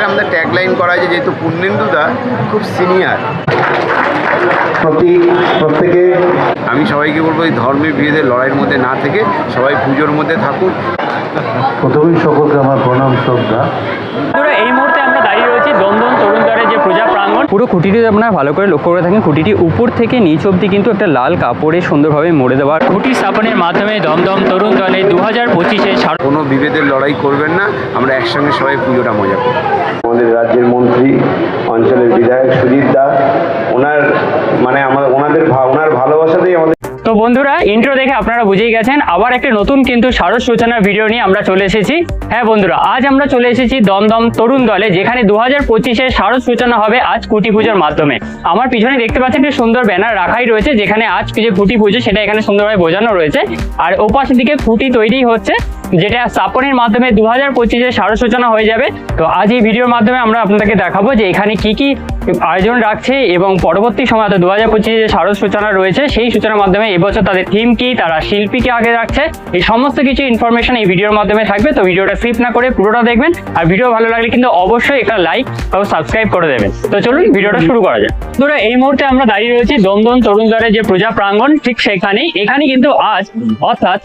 আমাদের ট্যাগলাইন করা আছে, যেহেতু পূর্ণেন্দুদা খুব সিনিয়র, প্রত্যেকে আমি সবাইকে বলবো এই ধর্মের বিরোধী লড়াইয়ের মধ্যে না থেকে সবাই পুজোর মধ্যে থাকুন। প্রথমেই সকলকে আমার প্রণাম শ্রদ্ধা। এই মুহূর্তে আমরা দাঁড়িয়ে রয়েছি দমদম তরুণ দলের যে পূজা প্রাঙ্গণ। পুরো খুঁটিটি আপনারা ভালো করে লক্ষ্য করে থাকেন, খুঁটিটি উপর থেকে নিচ অব্দি কিন্তু একটা লাল কাপড়ে সুন্দরভাবে মুড়ে দেওয়া। খুঁটি স্থাপনের মাধ্যমে দমদম তরুণ দলে 2025-এ কোনো বিভেদের লড়াই করবেন না, আমরা একসঙ্গে সবাই পুজোটা মজা করি। আমাদের রাজ্যের মন্ত্রী, অঞ্চলের বিধায়ক সুজিত দা, ওনার ভালোবাসাতেই আমাদের। তো বন্ধুরা, ইন্ট্রো দেখে আপনারা বুঝেই গেছেন আবার একটা নতুন কিন্তু শারদ সূচনার ভিডিও নিয়ে আমরা চলে এসেছি। হ্যাঁ বন্ধুরা, আজ আমরা চলে এসেছি দমদম তরুণ দলে, যেখানে 2025-এ শারদ সূচনা হবে আজ খুঁটি পুজোর মাধ্যমে। আমার পিছনে দেখতে পাচ্ছেন একটি সুন্দর ব্যানার রাখাই রয়েছে, যেখানে আজ যে খুঁটি পুজো সেটা এখানে সুন্দরভাবে বোঝানো রয়েছে। আর ওপাশের দিকে খুঁটি তৈরি হচ্ছে, যেটা স্থাপনের মাধ্যমে 2025-এ শারদ সূচনা হয়ে যাবে। তো আজ এই ভিডিওর মাধ্যমে আমরা আপনাদেরকে দেখাবো যে এখানে কি কি আয়োজন রাখছে এবং পরবর্তী সময় 2025-এ যে শারদ সূচনা রয়েছে সেই সূচনার মাধ্যমে এবছর তাদের থিম কি, তারা শিল্পীকে আগে রাখছে, এই সমস্ত কিছু ইনফরমেশন এই ভিডিওর মাধ্যমে থাকবে। তো ভিডিওটা স্কিপ না করে পুরোটা দেখবেন, আর ভিডিও ভালো লাগলে কিন্তু অবশ্যই একটা লাইক ও সাবস্ক্রাইব করে দেবেন। তো চলুন ভিডিওটা শুরু করা যায়। ধরো এই মুহূর্তে আমরা দাঁড়িয়ে রয়েছি দমদম তরুণ দলের যে পূজা প্রাঙ্গণ, ঠিক সেখানেই। এখানে কিন্তু আজ অর্থাৎ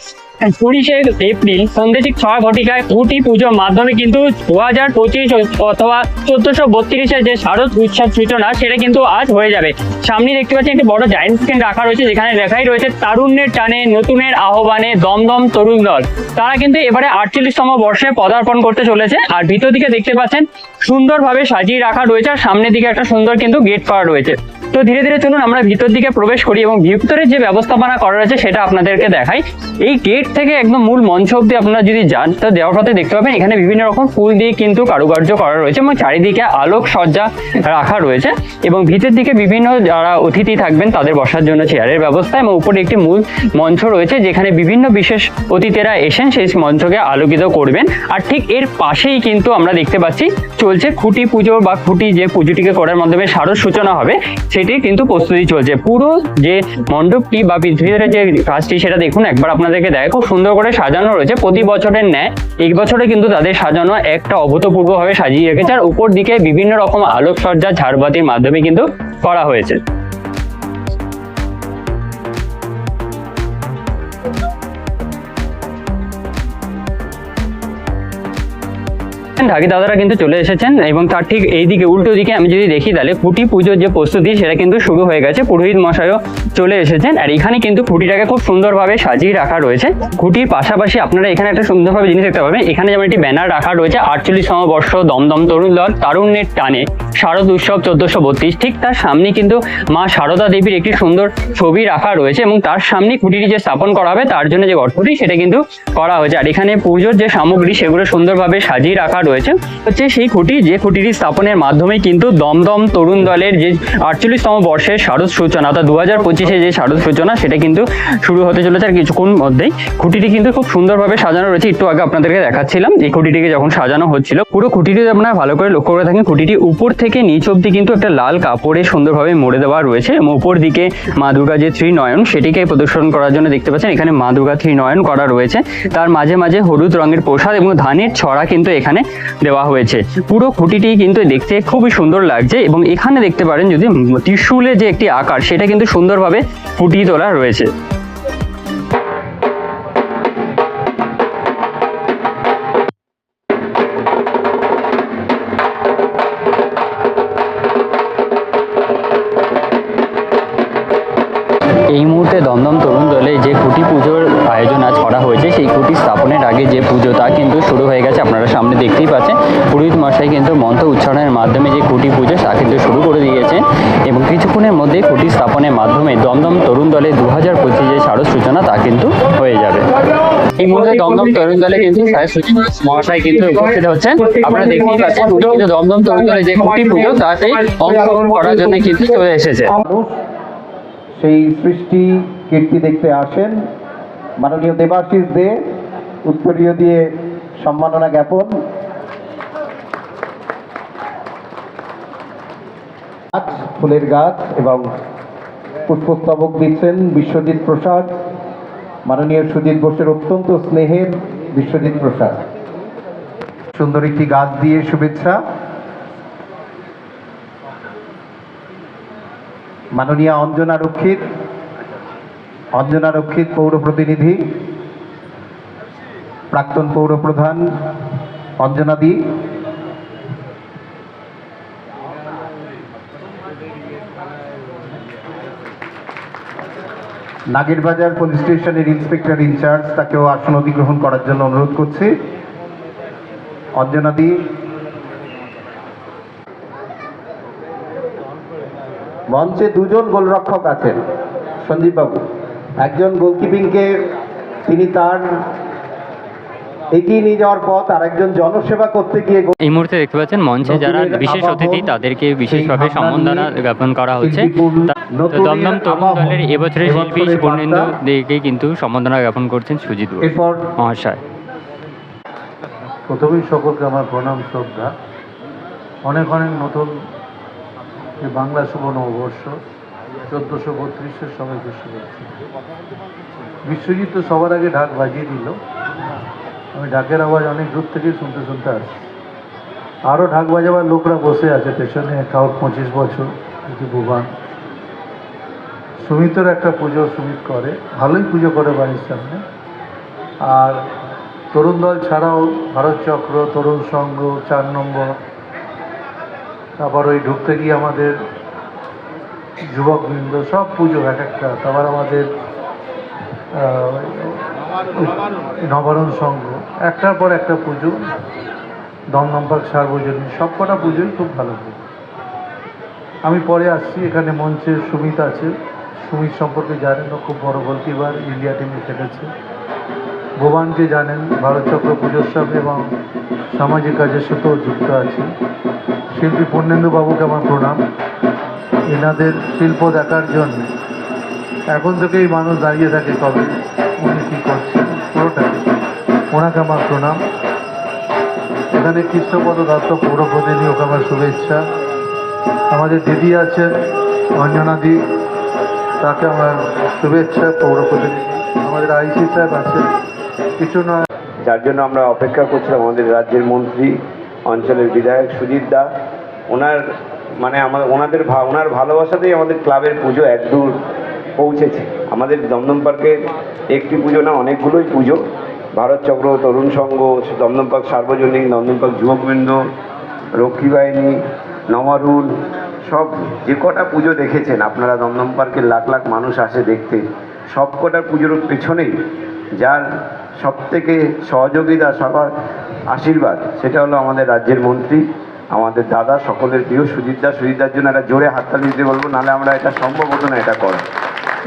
20শে এপ্রিল সন্ধ্যে ঠিক 6 ঘটিকায় খুঁটি পুজোর মাধ্যমে কিন্তু 2025 অথবা 1432-এর যে শারদ উৎসব সূচনা সেটা কিন্তু আজ হয়ে যাবে। সামনে দেখতে পাচ্ছেন একটি বড় জায়েন্ট স্ক্রিন রাখা রয়েছে, যেখানে লেখাই রয়েছে তারুণ্যের টানে নতুনের আহ্বানে দমদম তরুণ দল। তারা কিন্তু এবারে 48তম বর্ষে পদার্পণ করতে চলেছে। আর ভিতর দিকে দেখতে পাচ্ছেন সুন্দরভাবে সাজিয়ে রাখা রয়েছে, আর সামনের দিকে একটা সুন্দর কিন্তু গেট করা রয়েছে। তো ধীরে ধীরে চলুন আমরা ভিতর দিকে প্রবেশ করি এবং ভিতরের যে ব্যবস্থাপনা করা রয়েছে সেটা আপনাদেরকে দেখাই। এই গেট থেকে একদম মূল মঞ্চ অব্দি আপনারা যদি যান, তো দেওয়ার পথে দেখতে পাবেন এখানে বিভিন্ন রকম ফুল দিয়ে কিন্তু কারুকার্য করা রয়েছে এবং চারিদিকে আলোক সজ্জা রাখা রয়েছে। এবং ভিতর দিকে বিভিন্ন যারা অতিথি থাকবেন তাদের বসার জন্য চেয়ারের ব্যবস্থা, এবং উপরে একটি মূল মঞ্চ রয়েছে যেখানে বিভিন্ন বিশেষ অতিথিরা এসেন সেই মঞ্চকে আলোকিত করবেন। আর ঠিক এর পাশেই কিন্তু আমরা দেখতে পাচ্ছি চলছে খুঁটি পুজো বা খুঁটি যে পুজোটিকে করার মাধ্যমে শারদ সূচনা হবে সেটি কিন্তু প্রস্তুতি চলছে। পুরো যে মণ্ডপটি বা ভিতরে যে কাজটি সেটা দেখুন একবার, আপনাদেরকে দেখো খুব সুন্দর করে সাজানো রয়েছে। প্রতি বছরের ন্যায় এই বছরে কিন্তু তাদের সাজানো একটা অভূতপূর্বভাবে সাজিয়ে রেখেছে, আর উপর দিকে বিভিন্ন রকম আলোকসজ্জা ঝাড়বাতির মাধ্যমে কিন্তু করা হয়েছে। ঢাকি দাদারা কিন্তু চলে এসেছেন এবং তার ঠিক এইদিকে উল্টো দিকে আমি যদি দেখি তাহলে খুঁটি পুজোর যে প্রস্তুতি সেটা কিন্তু শুরু হয়ে গেছে। পুরোহিত মশাইও চলে এসেছেন, আর এখানে কিন্তু খুঁটিটাকে খুব সুন্দরভাবে সাজিয়ে রাখা রয়েছে। খুঁটির পাশাপাশি আপনারা এখানে একটা সুন্দরভাবে জিনিস দেখতে পাবেন, এখানে যেমন একটি ব্যানার রাখা রয়েছে 48তম বর্ষ দমদম তরুণ দল তারুণ্যের টানে শারদ উৎসব 1432। ঠিক তার সামনে কিন্তু মা শারদা দেবীর একটি সুন্দর ছবি রাখা রয়েছে এবং তার সামনে খুঁটিটি যে স্থাপন করা হবে তার জন্য যে গর্তটি সেটা কিন্তু করা হয়েছে। আর এখানে পুজোর যে সামগ্রী সেগুলো সুন্দরভাবে সাজিয়ে রাখা রয়েছে হচ্ছে সেই খুঁটি, যে খুঁটিটি স্থাপনের মাধ্যমে কিন্তু দমদম তরুণ দলের যে 48তম বর্ষের শারদ সূচনা অর্থাৎ 2025-এ যে শারদ সূচনা সেটা কিন্তু শুরু হতে চলেছে। আর কিছুক্ষণ মধ্যেই খুঁটিটি কিন্তু খুব সুন্দরভাবে সাজানো রয়েছে। একটু আগে আপনাদেরকে দেখাচ্ছিলাম এই খুঁটিটিকে যখন সাজানো হচ্ছিল। পুরো খুঁটিটি আপনারা ভালো করে লক্ষ্য করে থাকেন, খুঁটিটি উপর থেকে নিচ অব্দি কিন্তু একটা লাল কাপড়ে সুন্দরভাবে মুড়ে দেওয়া রয়েছে এবং উপর দিকে মা দুর্গা যে ত্রিনয়ন সেটিকে প্রদর্শন করার জন্য দেখতে পাচ্ছেন এখানে মা দুর্গা ত্রিনয়ন করা রয়েছে। তার মাঝে মাঝে হলুদ রঙের প্রসাদ এবং ধানের ছড়া কিন্তু এখানে দেওয়া হয়েছে। পুরো খুঁটিটি কিন্তু দেখতে খুবই সুন্দর লাগছে এবং এখানে দেখতে পারেন যদি ত্রিশূলের যে একটি আকার সেটা কিন্তু সুন্দরভাবে ফুটিয়ে তোলা রয়েছে। এই মুহূর্তে দমদম তরুণ দলে যে খুঁটি পুজোর আয়োজন আজ করা হয়েছে সেই খুঁটি স্থাপনের আগে যে পুজো তা কিন্তু শুরু হয়ে গেছে। আপনারা সামনে দেখতেই পাচ্ছেন পুরোহিত মশাই কিন্তু মন্ত্র উচ্চারণের মাধ্যমে যে খুঁটি পুজো তা কিন্তু শুরু করে দিয়েছেন এবং কিছুক্ষণের মধ্যে খুঁটি স্থাপনের মাধ্যমে দমদম তরুণ দলে 2025 যে শারদ সূচনা তা কিন্তু হয়ে যাবে। এই মুহূর্তে দমদম তরুণ দলে কিন্তু মহাশয় কিন্তু উপস্থিত হচ্ছেন। আপনারা দেখতেই পাচ্ছেন উনি কিন্তু দমদম তরুণ দলে যে খুঁটি পুজো তাতে অংশগ্রহণ করার জন্য কিন্তু চলে এসেছে। সেই সৃষ্টি কীর্তি দেখতে আসেন। মাননীয় দেবাশিস দে উত্তরীয় দিয়ে সম্মাননা জ্ঞাপন। ফুলের গাছ এবং পুষ্পস্তবক দিচ্ছেন বিশ্বজিৎ প্রসাদ, মাননীয় সুজিত বোসের অত্যন্ত স্নেহের বিশ্বজিৎ প্রসাদ। সুন্দর একটি গাছ দিয়ে শুভেচ্ছা। মাননীয় অঞ্জনা রক্ষিত পৌর প্রতিনিধি, প্রাক্তন পৌর প্রধান অঞ্জনা দি। নাগেরবাজার পুলিশ স্টেশনের ইন্সপেক্টর ইনচার্জ, তাকেও আসন অধিগ্রহণ করার জন্য অনুরোধ করছি। অঞ্জনা দি। মঞ্চে দুজন গোলরক্ষক আছেন সঞ্জীব বাবু। একজন গোলকিপিংকে তিনি তার এগিয়ে নিয়ে যাওয়ার পথ, আর একজন জনসেবা করতে গিয়ে এই মুহূর্তে দেখতে পাচ্ছেন মঞ্চে যারা বিশেষ অতিথি তাদেরকে বিশেষভাবে সম্মাননা জ্ঞাপন করা হচ্ছে। দমদম তরুণ দলের এবছরের শিল্পী পূর্ণেন্দু দেকে কিন্তু সম্মাননা জ্ঞাপন করছেন সুজিত এরপর মহাশয়। প্রথমেই সকলকে আমার প্রণাম শ্রদ্ধা। অনেক নতুন এই বাংলা শুভ নববর্ষ 1432-এর সবাইকে শুভেচ্ছা। বিশ্বজিৎ তো সবার আগে ঢাক বাজিয়ে দিল, আমি ঢাকের আওয়াজ অনেক দূর থেকেই শুনতে আসছি। আরও ঢাক বাজাবার লোকরা বসে আছে পেছনে, কাউর 25 বছর, কিছু ভুবান। সুমিতের একটা পুজো সুমিত করে, ভালোই পুজো করে বাড়ির সামনে। আর তরুণ দল ছাড়াও ভারত চক্র, তরুণ সংঘ, 4 নম্বর, তারপর ওই ঢুকতে গিয়ে আমাদের যুবকবৃন্দ, সব পুজো এক একটা। তারপর আমাদের নবারণ সংঘ, একটার পর একটা পুজো, দমদম পার্ক সার্বজনীন, সব কটা পুজোই খুব ভালো পুজো। আমি পরে আসছি, এখানে মঞ্চে সুমিত আছে। সুমিত সম্পর্কে জানেন, ও খুব বড় গোলকিপার, ইন্ডিয়া টিমে খেলেছে। ভুবানকে জানেন, ভারত চক্র পুজোর সাথে এবং সামাজিক কাজের সাথেও যুক্ত আছে। শিল্পী পূর্ণেন্দু বাবুকে আমার প্রণাম। এনাদের শিল্প দেখার জন্য এখন থেকেই মানুষ দাঁড়িয়ে থাকে কবে উনি কী করছেন পুরোটা, ওনাকে আমার প্রণাম। এখানে কৃষ্ণপদ দত্ত পৌর প্রতিনিধি, ওকে আমার শুভেচ্ছা। আমাদের দিদি আছেন অঞ্জনা দি, তাকে আমার শুভেচ্ছা পৌর প্রতিনিধি। আমাদের আইসি সাহেব আছেন, কিছু নয় যার জন্য আমরা অপেক্ষা করছিলাম, আমাদের রাজ্যের মন্ত্রী, অঞ্চলের বিধায়ক সুজিত দা। ওনার ভালোবাসাতেই আমাদের ক্লাবের পুজো একদূর পৌঁছেছে। আমাদের দমদম পার্কের একটি পুজো না, অনেকগুলোই পুজো। ভারত চক্র, তরুণ সংঘ, দমদম পার্ক সার্বজনীন, দমদম পার্ক যুবকবৃন্দ, রক্ষী বাহিনী, নমারুল, সব যে কটা পুজো দেখেছেন আপনারা, দমদম পার্কের লাখ লাখ মানুষ আসে দেখতে। সব কটা পুজোর পেছনেই যার সবথেকে সহযোগিতা, সবার আশীর্বাদ, সেটা হলো আমাদের রাজ্যের মন্ত্রী, আমাদের দাদা, সকলের প্রিয় সুজিতদার জন্য একটা জোরে হাততালি দিতে বলবো, নাহলে আমরা এটা সম্ভব হতো না এটা করা।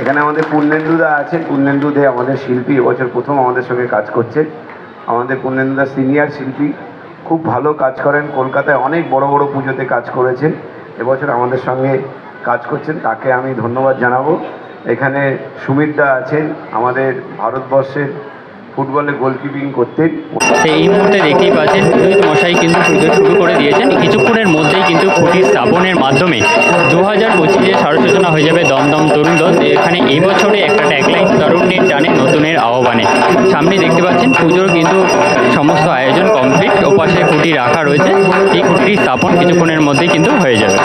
এখানে আমাদের পূর্ণেন্দুদা আছে। পূর্ণেন্দুদে আমাদের শিল্পী, এবছর প্রথম আমাদের সঙ্গে কাজ করছে। আমাদের পূর্ণেন্দুদা সিনিয়র শিল্পী, খুব ভালো কাজ করেন। কলকাতায় অনেক বড় বড় পুজোতে কাজ করেছেন, এবছর আমাদের সঙ্গে কাজ করছেন, তাকে আমি ধন্যবাদ জানাবো। এখানে সুমিতদা আছেন, আমাদের ভারতবর্ষের ফুটবলে গোলকিপিং করতেন। এই মুহূর্তে দেখতেই পাচ্ছেন পুরোহিত মশাই কিন্তু পুজো শুরু করে দিয়েছেন। কিছুক্ষণের মধ্যেই কিন্তু খুঁটি স্থাপনের মাধ্যমে 2025-এ সারসূচনা হয়ে যাবে দমদম তরুণ দল। এখানে এই বছরে একটা ট্যাগলাইন, তরুণের টানে নতুনের আহ্বানে। সামনে দেখতে পাচ্ছেন পুজোর কিন্তু সমস্ত আয়োজন কমপ্লিট। ওপাশে খুঁটি রাখা রয়েছে, এই খুঁটির স্থাপন কিছুক্ষণের মধ্যেই কিন্তু হয়ে যাবে।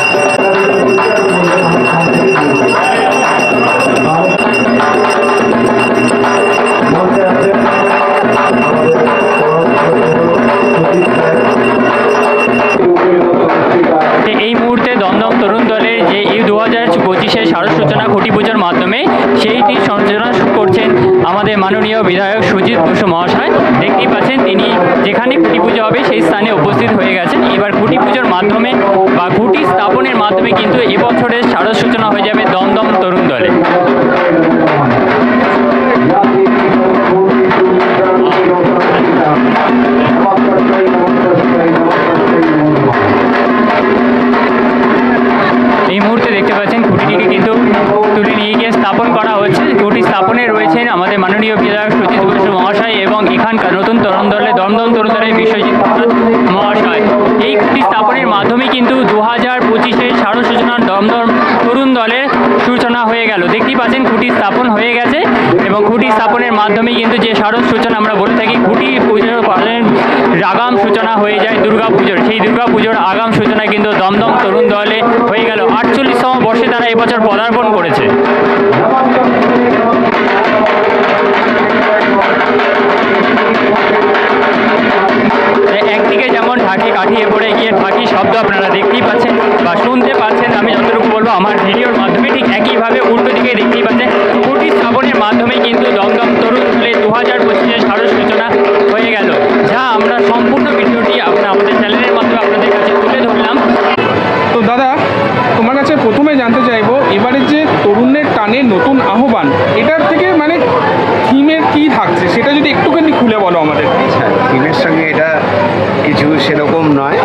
এই মুহূর্তে দমদম তরুণ দলের যে এই 2025-এর সারসূচনা খুঁটি পুজোর মাধ্যমে সেইটি সঞ্চালনা করছেন আমাদের মাননীয় বিধায়ক সুজিত বসু মহাশয়। দেখতেই পাচ্ছেন তিনি যেখানে খুঁটি পুজো হবে সেই স্থানে উপস্থিত হয়ে গেছেন। এবার খুঁটি পুজোর মাধ্যমে বা খুঁটি স্থাপনের মাধ্যমে কিন্তু এবছরের সারসূচনা হয়ে যাবে দমদম তরুণ দলে। এই মুহূর্তে দেখতে পাচ্ছেন খুঁটিটিকে কিন্তু তুলে নিয়ে গিয়ে স্থাপন করা হচ্ছে। খুঁটি স্থাপনে রয়েছেন আমাদের মাননীয় বিধায়ক সুজিত বসু মহাশয় এবং এখানকার নতুন তরুণ দলের দমদম তরুণ দলের মহাশয়, বিশ্বজিৎ মহাশয়। এই খুঁটি স্থাপনের মাধ্যমে কিন্তু 2025-এ শারদ সূচনা দমদম তরুণ দলের সূচনা হয়ে গেল। দেখতেই পাচ্ছেন খুঁটি স্থাপন হয়ে গেছে এবং খুঁটি স্থাপনের মাধ্যমে কিন্তু যে শারদ সূচনা আমরা বলে থাকি, খুঁটি পুজোর পালনের আগাম সূচনা হয়ে যায় দুর্গা পুজোর। সেই দুর্গা পুজোর আগাম সূচনা কিন্তু দমদম তরুণ দলে হয়ে গেল। 48তম বর্ষে তারা এবছর পদার্পণ করেছে। একদিকে যেমন ঢাকি কাঠিয়ে পড়ে গিয়ে ঢাকি শব্দ আপনারা দেখতেই পাচ্ছেন বা শুনতে পাচ্ছেন, আমি যতটুকু বলবো আমার ভিডিওর মাধ্যমে, ঠিক একইভাবে উল্টো দিকে দেখতেই পাচ্ছেন খুঁটি স্থাপনের মাধ্যমে কিন্তু দমদম তরুণ দলে 2025-এ শারদ সূচনা হয়ে গেল, যা আমরা সম্পূর্ণ ভিডিওটি আমাদের চ্যানেলের মাধ্যমে আপনাদের কাছে তুলে ধরলাম। তো দাদা, তোমার কাছে প্রথমে জানতে চাইবো, এবারে যে তরুণের টানে নতুন আহ্বান, এটার থেকে মানে থিমের কি থাকছে সেটা যদি একটুখানি খুলে বলো আমাদের। টিমের সঙ্গে এটা কিছু সেরকম নয়,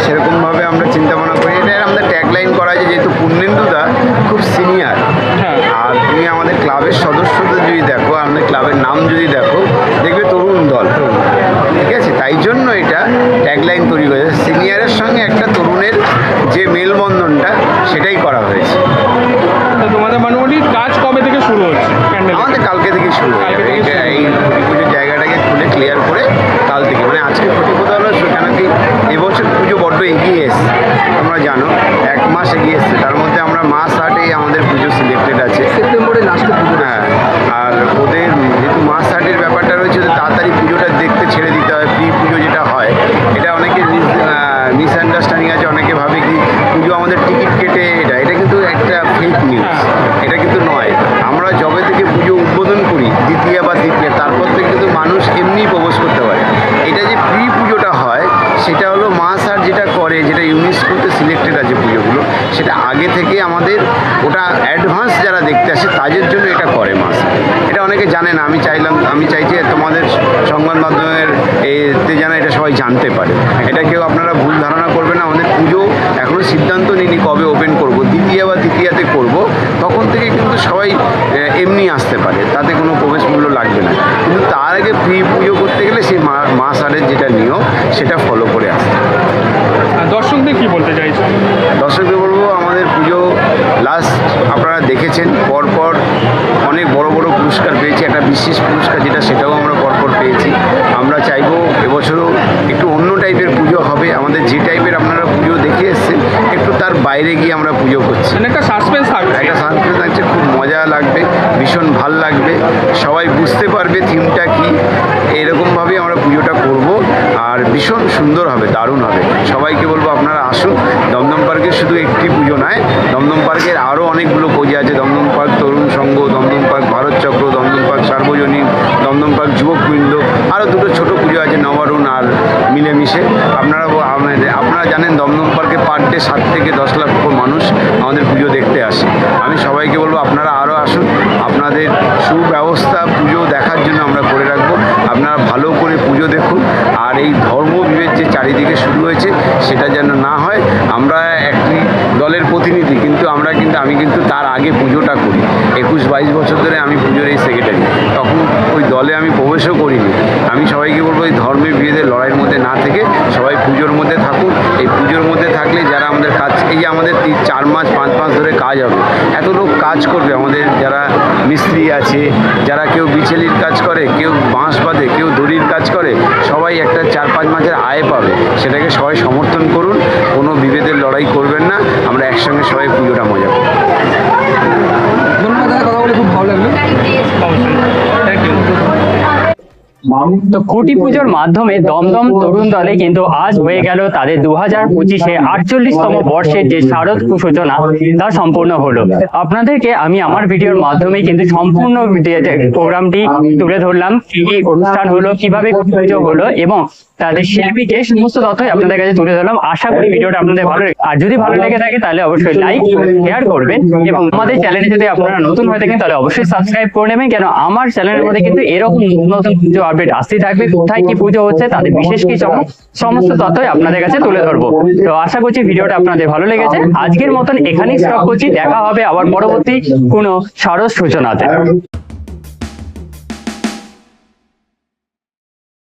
সেরকমভাবে আমরা চিন্তা ভাবনা করি। এটা আমাদের ট্যাগলাইন করা আছে, যেহেতু পূর্ণেন্দুদা খুব সিনিয়র, হ্যাঁ। আর তুমি আমাদের ক্লাবের সদস্যদের যদি দেখো, আমাদের ক্লাবের নাম যদি দেখো, দেখবে তরুণ দল, ঠিক আছে? তাই জন্য এটা ট্যাগলাইন তৈরি হয়েছে, সিনিয়রের সঙ্গে একটা তরুণের যে মেলবন্ধনটা সেটাই করা হয়েছে। তো তোমাদের মোটামুটি কাজ কবে থেকে শুরু হচ্ছে প্যান্ডেল? আমাদের কালকে থেকে শুরু হয়ে যাবে। কালকে থেকে এটা এই খুঁটি পুজোর জায়গাটাকে খুলে ক্লিয়ার করে কাল থেকে, মানে আজকে খুঁটি পোতা হলো, কেন কি এবছর পুজো বড্ড এগিয়ে এসছে, তোমরা জানো 1 মাস এগিয়ে এসছে। তার মধ্যে আমরা মাস আর্টেই আমাদের পুজো সিলেক্টেড আছে সেপ্টেম্বরে লাস্টে পুজো। হ্যাঁ, আর ওদের যেহেতু মাস আর্টের ব্যাপারটা রয়েছে, তো তাড়াতাড়ি পুজোটা দেখতে ছেড়ে দিতে হয়। প্রি পুজো যেটা হয়, এটা অনেকে মিসআন্ডারস্ট্যান্ডিং আছে, অনেকে ভাবে কি পুজো আমাদের টিকিট কেটে, এটা কিন্তু একটা ফেক নিউজ, এটা কিন্তু নয়। আমরা যবে থেকে পুজো উদ্বোধন করি, দ্বিতীয় বা তৃতীয়, তারপর থেকে কিন্তু মানুষ এমনি প্রবেশ করতে পারে। এটা যে প্রি পুজোটা হয়, সেটা হলো মাস আর যেটা করে, যেটা ইউনেস্কোতে সিলেক্টেড আছে পুজোগুলো, সেটা আগে থেকে আমাদের ওটা অ্যাডভান্স যারা দেখতে আসে তাদের জন্য এটা করে মাস। এটা অনেকে জানে না, আমি চাইছি তোমাদের সংবাদ মাধ্যমের এতে যেন এটা সবাই জানতে পারে। এটা কেউ আপনারা ভুল ধারণা করবে না। আমাদের পুজো এখনও সিদ্ধান্ত নিইনি কবে ওপেন করব, দ্বিতীয় বা তৃতীয়াতে করব, তখন থেকে কিন্তু সবাই এমনি আসতে পারে, তাতে কোনো প্রবেশ মূল্য লাগবে না। কিন্তু তার আগে প্রি পুজো করতে গেলে সেই মাস আরের যেটা নিয়ম, সেটা ফলো করে আসতে হবে। আর দর্শকদের কি বলতে চাইছো? দর্শকদের বলবো, আমাদের পুজো লাস্ট আপনারা দেখেছেন, পরপর অনেক বড় বড় পুরস্কার পেয়েছি। একটা বিশেষ পুরস্কার যেটা, সেটাও আমরা পরপর পেয়েছি। আমরা চাইবো এবছরও একটু অন্য টাইপের পুজো হবে। আমাদের যে টাইপের আপনারা পুজো দেখে এসেছেন, একটু তার বাইরে গিয়ে আমরা পুজো করছি। মানে একটা সাসপেন্স থাকবে। একটা সাসপেন্স থাকছে, খুব মজা লাগবে, ভীষণ ভাল লাগবে, সবাই বুঝতে পারবে থিমটা কি। এরকমভাবে আমরা পুজোটা করব, আর ভীষণ সুন্দর হবে, দারুণ হবে। সবাইকে বলবো আপনারা আসুন। দমদম পার্কের শুধু একটি পুজো নয়, দমদম পার্কের আরও অনেকগুলো পুজো আছে। দমদম পার্ক তরুণ সংঘ, দমদম পার্ক ভারত চক্র, দমদম পার্ক সার্বজনীন, দমদম পার্ক যুবকবৃন্দ, আরও দুটো ছোটো পুজো আছে, নবারুণ আর মিলেমিশে। আপনারা জানেন দমদম পার্কে পার ডে 7 থেকে 10 লাখ মানুষ আমাদের পুজো দেখতে আসে। আমি সবাইকে বলবো আপনারা আরও আসুন। আপনাদের সুব্যবস্থা পুজো দেখার জন্য আমরা করে রাখবো। আপনারা ভালো করে পুজো দেখুন। আর এই ধর্মবিভেদ যে চারিদিকে শুরু হয়েছে, সেটা যেন না হয়। আমরা একটি দলের প্রতিনিধি, কিন্তু আমি কিন্তু তার আগে পুজোটা করি। 21-22 বছর ধরে আমি পুজোর এই সেক্রেটারি, তখন ওই দলে আমি প্রবেশও করিনি। আমি সবাইকে বলবো, এই ধর্মের বিভেদের লড়াইয়ের মধ্যে না থেকে সবাই পুজোর মধ্যে থাকুন। এই পুজোর মধ্যে থাকলে যারা আমাদের কাজ, এই যে আমাদের 4 মাস 5 মাস ধরে কাজ হবে, এত লোক কাজ করবে। আমাদের যারা মিস্ত্রি আছে, যারা কেউ বিচেলির কাজ করে, কেউ বাঁশ বাঁধে, কেউ দড়ির কাজ করে, সবাই একটা 4-5 মাসের আয় পাবে। সেটাকে সবাই সমর্থন করুন, কোনো বিভেদের লড়াই করবেন না। আমরা একসঙ্গে সবাই পুজোটা মজা করব। ধন্যবাদ, কথা বলে খুব ভালো লাগলো। অবশ্যই, থ্যাংক ইউ। তো খুঁটি পুজোর মাধ্যমে দমদম তরুণ দলে কিন্তু আজ হয়ে গেল তাদের 2025-এ 48তম বর্ষের যে শারদ সূচনা, তা সম্পূর্ণ হলো। আপনাদেরকে আমি আমার ভিডিওর মাধ্যমে কিন্তু সম্পূর্ণ প্রোগ্রামটি তুলে ধরলাম, কি অনুষ্ঠান হলো, কিভাবে পুজো হলো এবং তাদের শিল্পীকে সমস্ত তথ্যই আপনাদের কাছে তুলে ধরলাম। আশা করি ভিডিওটা আপনাদের ভালো লাগে। আর যদি ভালো লেগে থাকে তাহলে অবশ্যই লাইক শেয়ার করবেন এবং আমাদের চ্যানেলে যদি আপনারা নতুন হয়ে থাকেন তাহলে অবশ্যই সাবস্ক্রাইব করে নেবেন, কেন আমার চ্যানেলের মধ্যে কিন্তু এরকম নতুন পুজো আপডেট আসতেই থাকবে। কোথায় কি পুজো হচ্ছে, তাদের বিশেষ কি সমস্ত তথ্যই আপনাদের কাছে তুলে ধরবো। তো আশা করছি ভিডিওটা আপনাদের ভালো লেগেছে। আজকের মতন এখানেই স্টপ করছি। দেখা হবে আবার পরবর্তী কোনো শারদ সূচনাতে।